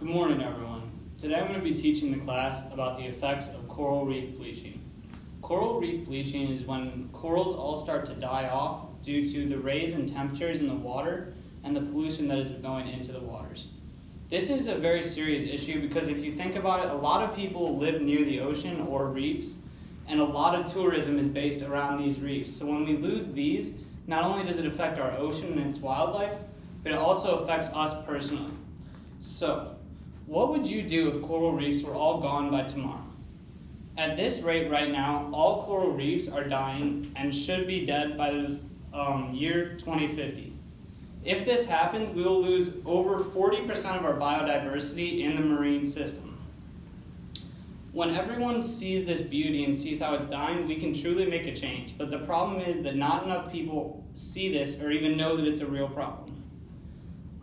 Good morning, everyone. Today I'm going to be teaching the class about the effects of coral reef bleaching. Coral reef bleaching is when corals all start to die off due to the raise in temperatures in the water and the pollution that is going into the waters. This is a very serious issue because if you think about it, a lot of people live near the ocean or reefs, and a lot of tourism is based around these reefs. So when we lose these, not only does it affect our ocean and its wildlife, but it also affects us personally. So, what would you do if coral reefs were all gone by tomorrow? At this rate right now, all coral reefs are dying and should be dead by the year 2050. If this happens, we will lose over 40% of our biodiversity in the marine system. When everyone sees this beauty and sees how it's dying, we can truly make a change. But the problem is that not enough people see this or even know that it's a real problem.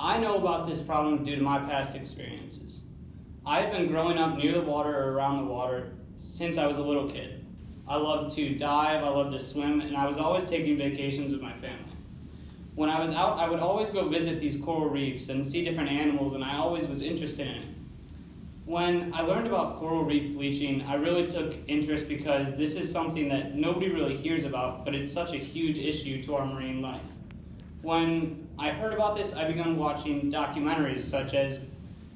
I know about this problem due to my past experiences. I've been growing up near the water or around the water since I was a little kid. I love to dive, I love to swim, and I was always taking vacations with my family. When I was out, I would always go visit these coral reefs and see different animals, and I always was interested in it. When I learned about coral reef bleaching, I really took interest because this is something that nobody really hears about, but it's such a huge issue to our marine life. When I heard about this, I began watching documentaries such as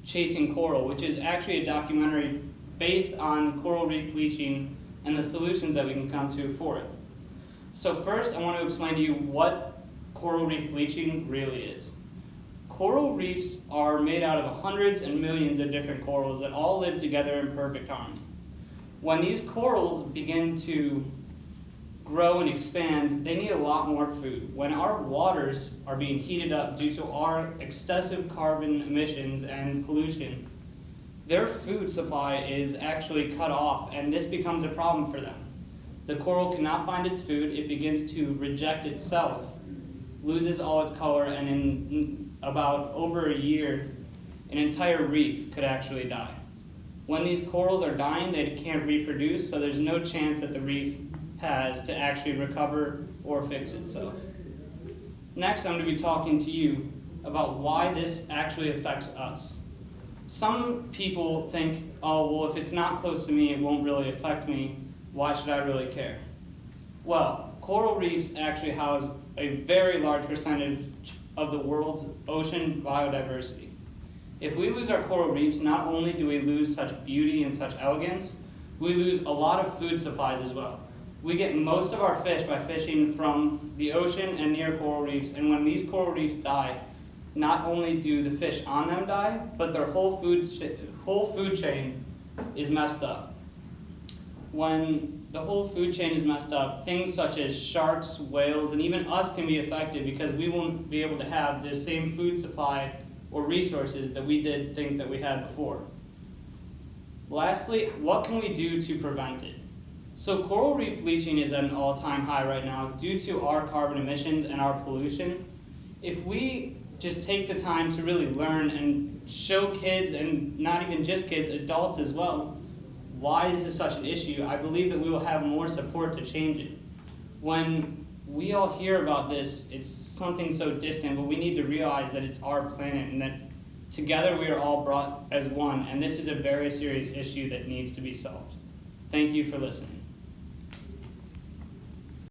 Chasing Coral, which is actually a documentary based on coral reef bleaching and the solutions that we can come to for it. So first, I want to explain to you what coral reef bleaching really is. Coral reefs are made out of hundreds and millions of different corals that all live together in perfect harmony. When these corals begin to grow and expand, they need a lot more food. When our waters are being heated up due to our excessive carbon emissions and pollution, their food supply is actually cut off, and this becomes a problem for them. The coral cannot find its food, it begins to reject itself, loses all its color, and in about over a year, an entire reef could actually die. When these corals are dying, they can't reproduce, so there's no chance that the reef has to actually recover or fix itself. Next, I'm going to be talking to you about why this actually affects us. Some people think, oh, well, if it's not close to me, it won't really affect me. Why should I really care? Well, coral reefs actually house a very large percentage of the world's ocean biodiversity. If we lose our coral reefs, not only do we lose such beauty and such elegance, we lose a lot of food supplies as well. We get most of our fish by fishing from the ocean and near coral reefs, and when these coral reefs die, not only do the fish on them die, but their whole food chain is messed up. When the whole food chain is messed up, things such as sharks, whales, and even us can be affected because we won't be able to have the same food supply or resources that we did think that we had before. Lastly, what can we do to prevent it? So coral reef bleaching is at an all-time high right now due to our carbon emissions and our pollution. If we just take the time to really learn and show kids, and not even just kids, adults as well, why this is such an issue, I believe that we will have more support to change it. When we all hear about this, it's something so distant, but we need to realize that it's our planet and that together we are all brought as one, and this is a very serious issue that needs to be solved. Thank you for listening.